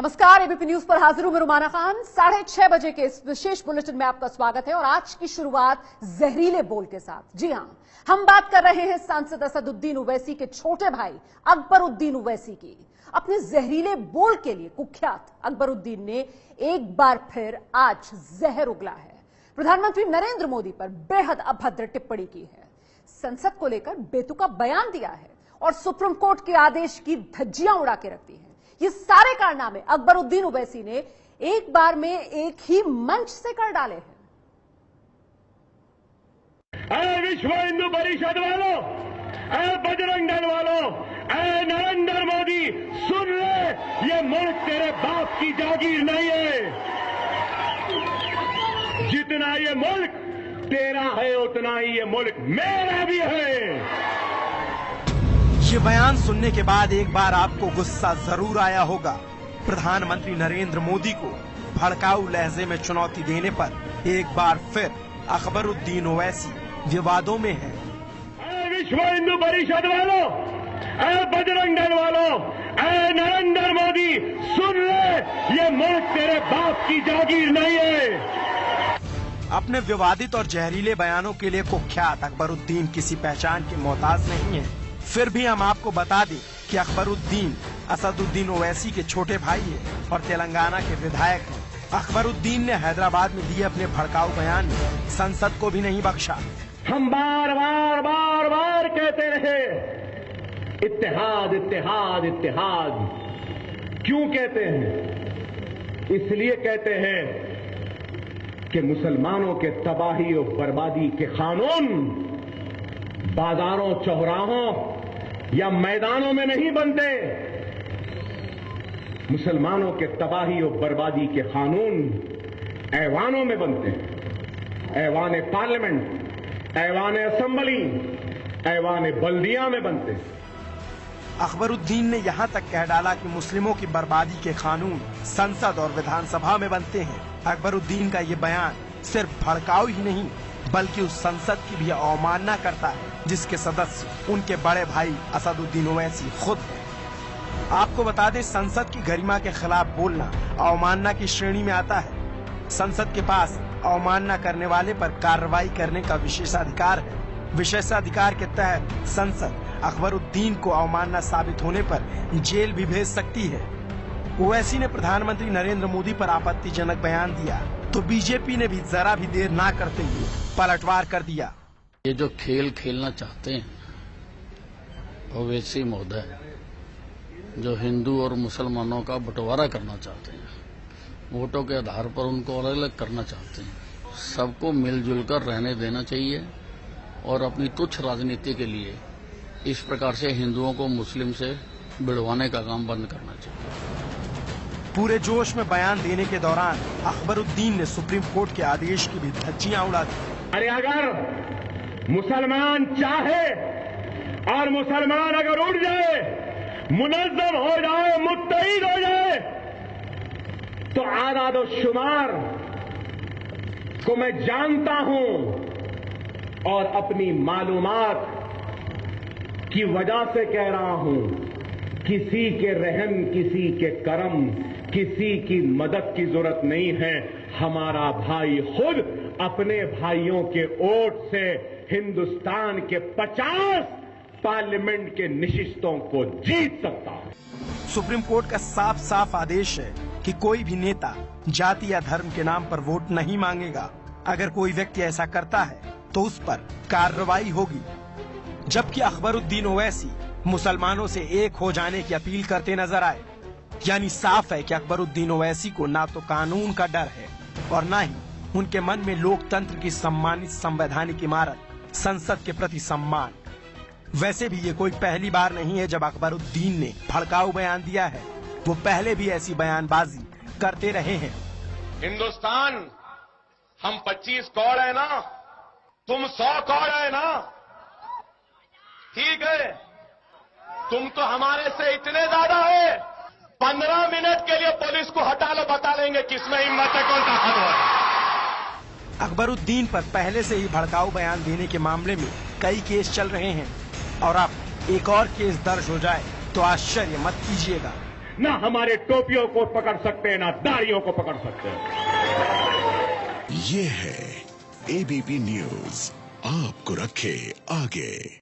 नमस्कार, ABP news पर हाजिर हूं मैं रुमाना खान। 6:30 बजे के इस विशेष बुलेटिन में आपका स्वागत है और आज की शुरुआत जहरीले बोल के साथ। जी हां, हम बात कर रहे हैं सांसद असदुद्दीन ओवैसी के छोटे भाई अकबरुद्दीन ओवैसी की। अपने जहरीले बोल के लिए कुख्यात अकबरुद्दीन ने एक बार फिर आज जहर उगला है। प्रधानमंत्री नरेंद्र मोदी पर बेहद अभद्र टिप्पणी की है, संसद को लेकर बेतुका बयान दिया है और सुप्रीम कोर्ट के आदेश की धज्जियां उड़ा के रखती है। ये सारे कारनामे अकबरुद्दीन ओवैसी ने एक बार में एक ही मंच से कर डाले हैं। विश्व हिंदू परिषद वालों, बजरंग दल वालों, नरेंद्र मोदी, सुन ले, ये मुल्क तेरे बाप की जागीर नहीं है। जितना ये मुल्क तेरा है उतना ही ये मुल्क मेरा भी है। ये बयान सुनने के बाद एक बार आपको गुस्सा जरूर आया होगा। प्रधानमंत्री नरेंद्र मोदी को भड़काऊ लहजे में चुनौती देने पर एक बार फिर अकबरुद्दीन ओवैसी विवादों में है। विश्व हिंदू परिषद वालों, बजरंग दल वालों, नरेंद्र मोदी, सुन ले, ये मुल्क तेरे बाप की जागीर नहीं है। अपने विवादित और जहरीले बयानों के लिए कुख्यात अकबरुद्दीन किसी पहचान के मोहताज नहीं है। फिर भी हम आपको बता दें कि अकबरुद्दीन असदुद्दीन ओवैसी के छोटे भाई हैं और तेलंगाना के विधायक हैं। अकबरुद्दीन ने हैदराबाद में दिए अपने भड़काऊ बयान में संसद को भी नहीं बख्शा। हम बार बार कहते रहे, इत्तेहाद इत्तेहाद इत्तेहाद। क्यों कहते हैं? इसलिए कहते हैं कि मुसलमानों के तबाही और बर्बादी के कानून बाजारों, चौराहों या मैदानों में नहीं बनते। मुसलमानों के तबाही और बर्बादी के कानून ऐवानों में बनते हैं। ऐवान पार्लियामेंट, ऐवान असेंबली, ऐवान बल्दिया में बनते हैं। अकबरुद्दीन ने यहाँ तक कह डाला कि मुस्लिमों की बर्बादी के कानून संसद और विधानसभा में बनते हैं। अकबरुद्दीन का ये बयान सिर्फ भड़काऊ ही नहीं बल्कि उस संसद की भी अवमानना करता है जिसके सदस्य उनके बड़े भाई असदुद्दीन ओवैसी खुद हैं। आपको बता दें, संसद की गरिमा के खिलाफ बोलना अवमानना की श्रेणी में आता है। संसद के पास अवमानना करने वाले पर कार्रवाई करने का विशेषाधिकार है। विशेषाधिकार के तहत संसद अकबरुद्दीन को अवमानना साबित होने पर जेल भी भेज सकती है। ओवैसी ने प्रधानमंत्री नरेंद्र मोदी पर आपत्तिजनक बयान दिया तो बीजेपी ने भी जरा भी देर ना करते हुए पलटवार कर दिया। ये जो खेल खेलना चाहते हैं ओवैसी महोदय, जो हिंदू और मुसलमानों का बंटवारा करना चाहते हैं, वोटों के आधार पर उनको अलग अलग करना चाहते हैं, सबको मिलजुल कर रहने देना चाहिए और अपनी तुच्छ राजनीति के लिए इस प्रकार से हिंदुओं को मुस्लिम से भिड़वाने का काम बंद करना चाहिए। पूरे जोश में बयान देने के दौरान अकबरुद्दीन ने सुप्रीम कोर्ट के आदेश की भी धज्जियां उड़ा दी। अरे अगर मुसलमान चाहे और मुसलमान अगर उठ जाए, मुनज़्ज़म हो जाए, मुत्तहिद हो जाए, तो आदाद और शुमार को मैं जानता हूं और अपनी मालूमात की वजह से कह रहा हूं, किसी के रहम, किसी के करम, किसी की मदद की जरूरत नहीं है। हमारा भाई खुद अपने भाइयों के वोट से हिंदुस्तान के 50 पार्लियामेंट के निशिस्तों को जीत सकता है। सुप्रीम कोर्ट का साफ साफ आदेश है कि कोई भी नेता जाति या धर्म के नाम पर वोट नहीं मांगेगा। अगर कोई व्यक्ति ऐसा करता है तो उस पर कार्रवाई होगी। जबकि अकबरुद्दीन ओवैसी मुसलमानों से एक हो जाने की अपील करते नजर आए। यानी साफ है कि अकबरुद्दीन ओवैसी को ना तो कानून का डर है और ना ही उनके मन में लोकतंत्र की सम्मानित संवैधानिक इमारत संसद के प्रति सम्मान। वैसे भी ये कोई पहली बार नहीं है जब अकबरुद्दीन ने भड़काऊ बयान दिया है। वो पहले भी ऐसी बयानबाजी करते रहे हैं। हिंदुस्तान, हम 25 कौड़ है ना, तुम 100 कौड़ है ना, ठीक है। तुम तो हमारे से इतने ज्यादा है, 15 मिनट के लिए पुलिस को हटा लो, बता लेंगे किसमें हिम्मत है, कौन ताकत है। अकबरुद्दीन पर पहले से ही भड़काऊ बयान देने के मामले में कई केस चल रहे हैं और अब एक और केस दर्ज हो जाए तो आश्चर्य मत कीजिएगा। ना हमारे टोपियों को पकड़ सकते, ना दाढ़ियों को पकड़ सकते। ये है एबीपी न्यूज, आपको रखे आगे।